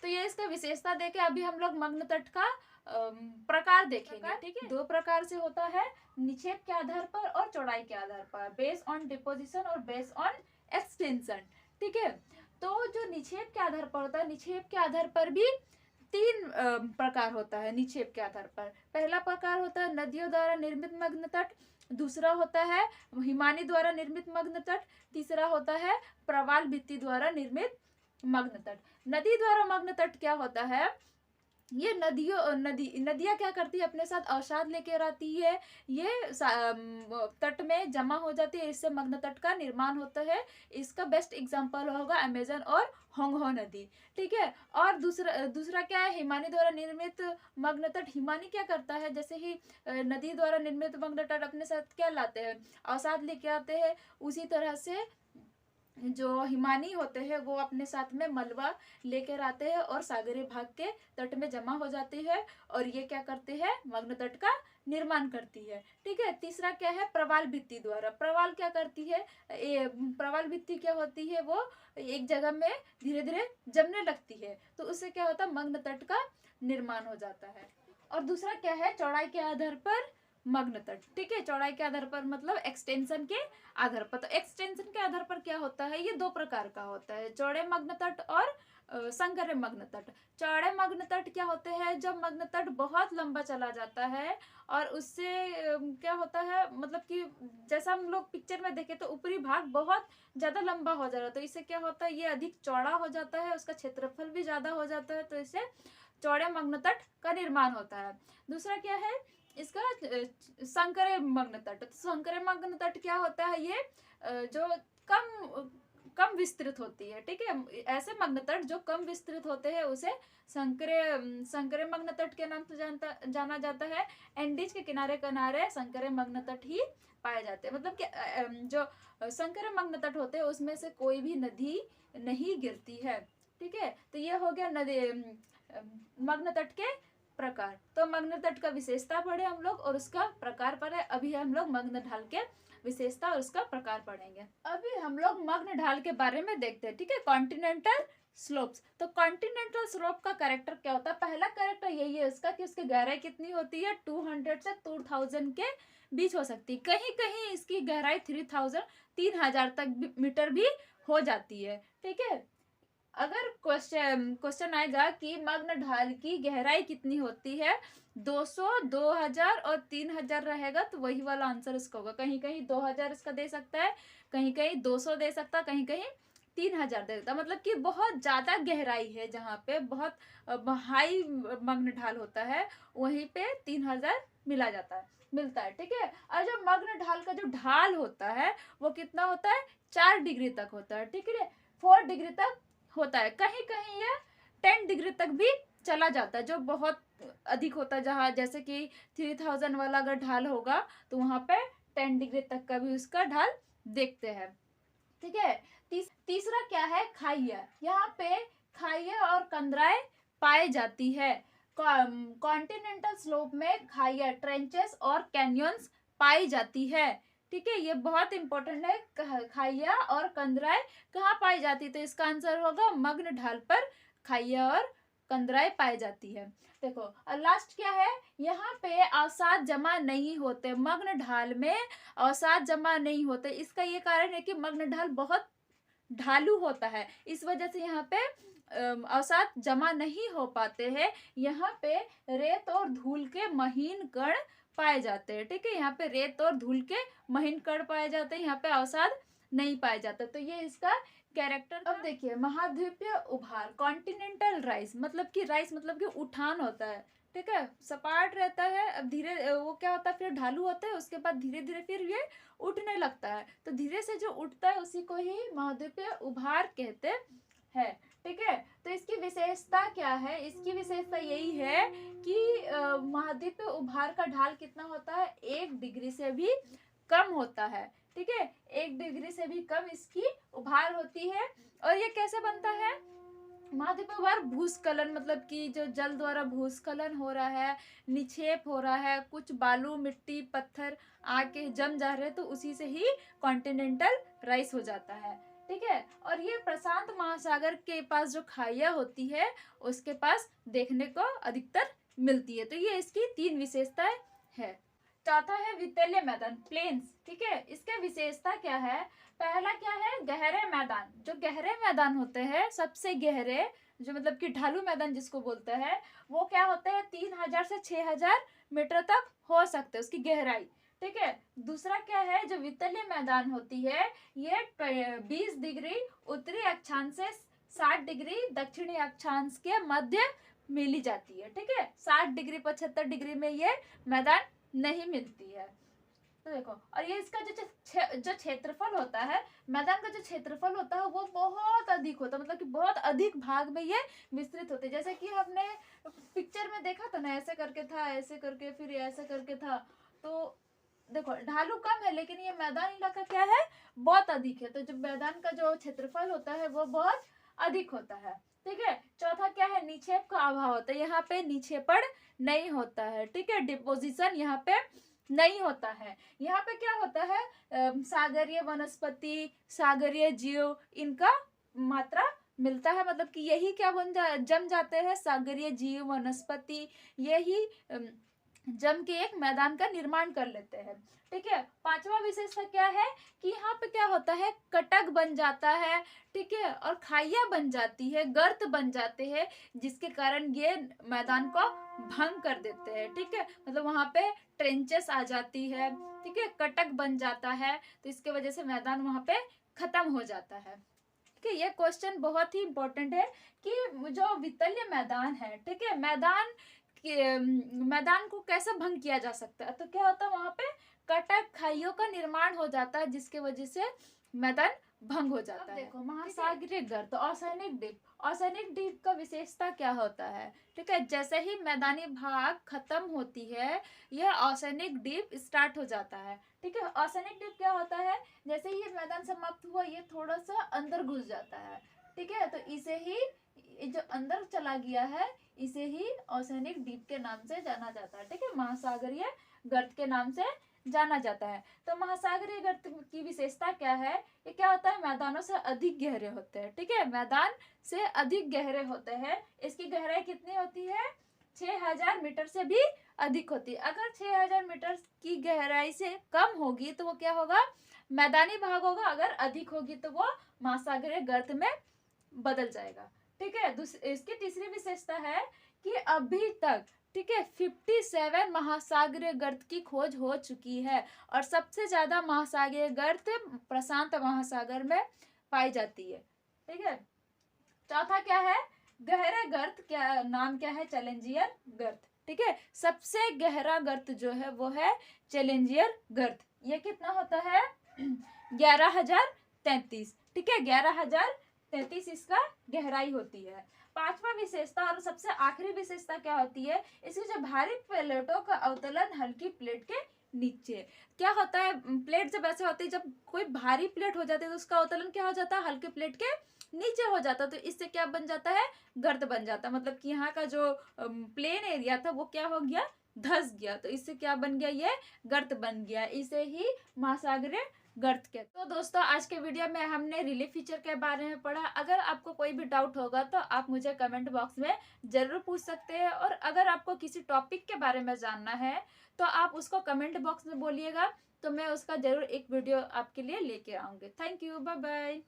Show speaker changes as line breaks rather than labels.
तो ये इसका विशेषता देके अभी हम लोग मग्न तट का प्रकार देखेंगे। ठीक है, दो प्रकार से होता है, निक्षेप के आधार पर और चौड़ाई के आधार पर, बेस्ड ऑन डिपोजिशन और बेस्ड ऑन एक्सटेंशन। ठीक है, तो जो निक्षेप के आधार पर होता है, निक्षेप के आधार पर भी तीन प्रकार होता है। निक्षेप के आधार पर पहला प्रकार होता है नदियों द्वारा निर्मित मग्न तट, दूसरा होता है हिमानी द्वारा निर्मित मग्न तट, तीसरा होता है प्रवाल भित्ति द्वारा निर्मित मग्न तट। नदी द्वारा मग्न तट क्या होता है, ये नदियाँ क्या करती है, अपने साथ अवसाद लेकर आती है, ये तट में जमा हो जाती है, इससे मग्न तट का निर्माण होता है। इसका बेस्ट एग्जांपल होगा अमेजन और होंगहो नदी। ठीक है, और दूसरा क्या है, हिमानी द्वारा निर्मित मग्न तट। हिमानी क्या करता है, जैसे ही नदी द्वारा निर्मित मग्न तट अपने साथ क्या लाते हैं, अवसाद लेके आते हैं, उसी तरह से जो हिमानी होते हैं वो अपने साथ में मलबा लेकर आते हैं और सागरीय भाग के तट में जमा हो जाती है, और ये क्या करते हैं, मग्न तट का निर्माण करती है। ठीक है, तीसरा क्या है, प्रवाल भित्ति द्वारा। प्रवाल क्या करती है, प्रवाल भित्ति क्या होती है, वो एक जगह में धीरे धीरे जमने लगती है, तो उससे क्या होता है, मग्न तट का निर्माण हो जाता है। और दूसरा क्या है, चौड़ाई के आधार पर मग्न तट। ठीक है, चौड़ाई के आधार पर मतलब एक्सटेंशन के आधार पर। तो एक्सटेंशन के आधार पर क्या होता है, ये दो प्रकार का होता है, चौड़े मग्न तट और संकरे मग्न तट। चौड़े मग्न तट क्या होते हैं, जब मग्न तट बहुत लंबा चला जाता है और उससे क्या होता है, मतलब कि जैसा हम लोग पिक्चर में देखे तो ऊपरी भाग बहुत ज़्यादा लंबा हो जा रहा है, तो इससे क्या होता है, ये अधिक चौड़ा हो जाता है, उसका क्षेत्रफल भी ज़्यादा हो जाता है, तो इससे चौड़े मग्न तट का निर्माण होता है। दूसरा क्या है इसका, संकरे मग्न तट। संकरे मग्न तट क्या होता है, ये जो कम विस्तृत होती है। ठीक है, ऐसे मग्न तट जो कम विस्तृत होते हैं उसे संकरे मग्न तट के नाम से जाना जाता है। एंडीज के किनारे किनारे संकरे मग्न तट ही पाए जाते हैं, मतलब कि जो संकरे मग्न तट होते हैं उसमें से कोई भी नदी नहीं गिरती है। ठीक है, तो ये हो गया नदी मग्न तट के प्रकार। तो मग्न तट का विशेषता पढ़े हम लोग और उसका प्रकार पढ़े। अभी हम लोग मग्न ढाल के विशेषता और उसका प्रकार पढ़ेंगे। अभी हम लोग मग्न ढाल के बारे में देखते हैं। ठीक है, कॉन्टिनेंटल स्लोप्स। तो कॉन्टिनेंटल स्लोप का कैरेक्टर क्या होता है, पहला कैरेक्टर यही है उसका कि उसकी गहराई कितनी होती है, 200 से 2000 के बीच हो सकती है। कहीं कहीं इसकी गहराई 3000 तक मीटर भी हो जाती है। ठीक है, अगर क्वेश्चन आएगा कि मग्न ढाल की गहराई कितनी होती है, 200, 2000 और 3000 रहेगा, तो वही वाला आंसर इसका होगा। कहीं कहीं 2000 इसका दे सकता है, कहीं कहीं 200 दे सकता है, कहीं कहीं 3000 दे सकता है। मतलब कि बहुत ज़्यादा गहराई है, जहाँ पे बहुत हाई मग्न ढाल होता है वहीं पे 3000 मिलता है। ठीक है, और जो मग्न ढाल का जो ढाल होता है वो कितना होता है, 4 डिग्री तक होता है। ठीक है, 4 डिग्री तक होता है, कहीं कहीं ये 10 डिग्री तक भी चला जाता है, जो बहुत अधिक होता है, जहाँ जैसे कि 3000 वाला अगर ढाल होगा तो वहाँ पे 10 डिग्री तक का भी उसका ढाल देखते हैं। ठीक है, तीसरा क्या है, खाइया। यहाँ पे खाइया और कंदराएं पाई जाती है। कॉन्टिनेंटल स्लोप में खाइया, ट्रेंचेस और कैन्यंस पाई जाती है। ठीक है, ये बहुत इंपॉर्टेंट है। खाइया और कंदराएं कहाँ पाई जाती है, तो इसका आंसर होगा मग्न ढाल पर खाइया और कंदराएं पाई जाती है। देखो, और लास्ट क्या है, यहाँ पे अवसाद जमा नहीं होते, मग्न ढाल में अवसाद जमा नहीं होते। इसका ये कारण है कि मग्न ढाल बहुत ढालू होता है, इस वजह से यहाँ पे अवसाद जमा नहीं हो पाते हैं। यहाँ पे रेत और धूल के महीन कण पाए जाते हैं। ठीक है, यहाँ पे रेत और धूल के महीन कण पाए जाते हैं, यहाँ पे अवसाद नहीं पाए जाते। तो ये इसका कैरेक्टर। अब देखिए, महाद्वीपीय उभार, कॉन्टिनेंटल राइज, मतलब कि राइज मतलब कि उठान होता है। ठीक है, सपाट रहता है, अब धीरे वो क्या होता है, फिर ढालू होता है, उसके बाद धीरे धीरे फिर ये उठने लगता है, तो धीरे से जो उठता है उसी को ही महाद्वीपीय उभार कहते हैं। ठीक है, तो इसकी विशेषता क्या है, इसकी विशेषता यही है कि महाद्वीपीय उभार का ढाल कितना होता है, 1 डिग्री से भी कम होता है। ठीक है, 1 डिग्री से भी कम इसकी उभार होती है। और ये कैसे बनता है, महाद्वीपीय उभार भूस्खलन, मतलब कि जो जल द्वारा भूस्खलन हो रहा है, निक्षेप हो रहा है, कुछ बालू मिट्टी पत्थर आके जम जा रहे हैं, तो उसी से ही कॉन्टिनेंटल राइस हो जाता है। ठीक है। और ये प्रशांत महासागर के पास जो खाइयां होती है उसके पास देखने को अधिकतर मिलती है। तो ये इसकी 3 विशेषताएं है। चौथा है वितलीय मैदान, प्लेन्स, ठीक है। इसके विशेषता क्या है? पहला क्या है? गहरे मैदान। जो गहरे मैदान होते हैं, सबसे गहरे, जो मतलब कि ढालू मैदान जिसको बोलते हैं, वो क्या होते हैं? 3000 से 6000 मीटर तक हो सकते हैं उसकी गहराई, ठीक है। दूसरा क्या है? जो वितलीय मैदान होती है, ये 20 डिग्री उत्तरी अक्षांश से 60 डिग्री दक्षिणी अक्षांश के मध्य मिली जाती है, ठीक है। 60 डिग्री 75 डिग्री में ये मैदान नहीं मिलती है। तो देखो, और ये इसका जो क्षेत्रफल होता है, मैदान का जो क्षेत्रफल होता है वो बहुत अधिक होता है, मतलब कि बहुत अधिक भाग में ये विस्तृत होते हैं। जैसे कि हमने पिक्चर में देखा था ना, ऐसे करके था, ऐसे करके, फिर ऐसे करके था। तो देखो, ढालू कम है लेकिन ये मैदान इलाका क्या है? बहुत अधिक है। तो जो मैदान का जो क्षेत्रफल होता है वो बहुत अधिक होता है, ठीक है। चौथा क्या है? निक्षेप का अभाव होता है, यहाँ पे निक्षेपण नहीं होता है, ठीक है। डिपोजिशन यहाँ पे नहीं होता है। यहाँ पे क्या होता है? सागरीय वनस्पति, सागरीय जीव, इनका मात्रा मिलता है, मतलब कि यही क्या जम जाते हैं, सागरीय जीव वनस्पति, यही जम के एक मैदान का निर्माण कर लेते हैं, ठीक है। पांचवा विशेषता क्या है? कि यहाँ पे क्या होता है? कटक बन जाता है, ठीक है, और खाइया बन जाती है, गर्त बन जाते हैं, जिसके कारण ये मैदान को भंग कर देते हैं, ठीक है। मतलब वहां पे ट्रेंचेस आ जाती है, ठीक है, कटक बन जाता है, तो इसके वजह से मैदान वहां पे खत्म हो जाता है, ठीक है। ये क्वेश्चन बहुत ही इंपॉर्टेंट है कि जो वितल्य मैदान है, ठीक है, मैदान को कैसे भंग किया जा सकता है? तो क्या होता है? वहां पे कटक खाइयों का निर्माण हो जाता है, जिसके वजह से मैदान भंग हो जाता है। देखो, महासागरीय गर्त, औसैनिक डिप, औसैनिक डिप का विशेषता क्या होता है? ठीक है, जैसे ही मैदानी भाग खत्म होती है, यह औसैनिक डिप स्टार्ट हो जाता है, ठीक है। औसैनिक डिप क्या होता है? जैसे ही ये मैदान समाप्त हुआ, ये थोड़ा सा अंदर घुस जाता है, ठीक है। तो इसे ही, जो अंदर चला गया है, इसे ही औसैनिक डीप के नाम से जाना जाता है, ठीक है, महासागरीय गर्त के नाम से जाना जाता है। तो महासागरीय गर्त की विशेषता क्या है? ये क्या होता है? मैदानों से अधिक गहरे होते हैं, ठीक है, मैदान से अधिक गहरे होते हैं। इसकी गहराई कितनी होती है? 6000 मीटर से भी अधिक होती है। अगर 6000 मीटर की गहराई से कम होगी तो वो क्या होगा? मैदानी भाग होगा। अगर अधिक होगी तो वो महासागरीय गर्त में बदल जाएगा, ठीक है। इसकी तीसरी विशेषता है कि अभी तक, ठीक है, 57 महासागरीय गर्त की खोज हो चुकी है, और सबसे ज्यादा महासागरीय गर्त प्रशांत महासागर में पाई जाती है, ठीक है। चौथा क्या है? गहरे गर्त, क्या नाम क्या है? चैलेंजियर गर्त, ठीक है। सबसे गहरा गर्त जो है वो है चैलेंजियर गर्त। ये कितना होता है? 11033, ठीक है, 11033 इसका गहराई होती है। पांचवा विशेषता और सबसे आखिरी विशेषता क्या होती है? इसकी जो भारी प्लेटों का अवतलन हल्की प्लेट के नीचे। क्या होता है? प्लेट जब ऐसे होती है, जब कोई भारी प्लेट हो जाती है तो उसका अवतलन क्या हो जाता है? हल्के प्लेट के नीचे हो जाता है। तो इससे क्या बन जाता है? गर्त बन जाता है। मतलब कि यहाँ का जो प्लेन एरिया था वो क्या हो गया? धस गया। तो इससे क्या बन गया? ये गर्त बन गया। इसे ही महासागरीय गर्त के। तो दोस्तों, आज के वीडियो में हमने रिलीफ फीचर के बारे में पढ़ा। अगर आपको कोई भी डाउट होगा तो आप मुझे कमेंट बॉक्स में जरूर पूछ सकते हैं, और अगर आपको किसी टॉपिक के बारे में जानना है तो आप उसको कमेंट बॉक्स में बोलिएगा, तो मैं उसका जरूर एक वीडियो आपके लिए लेके आऊंगी। Thank you, bye bye.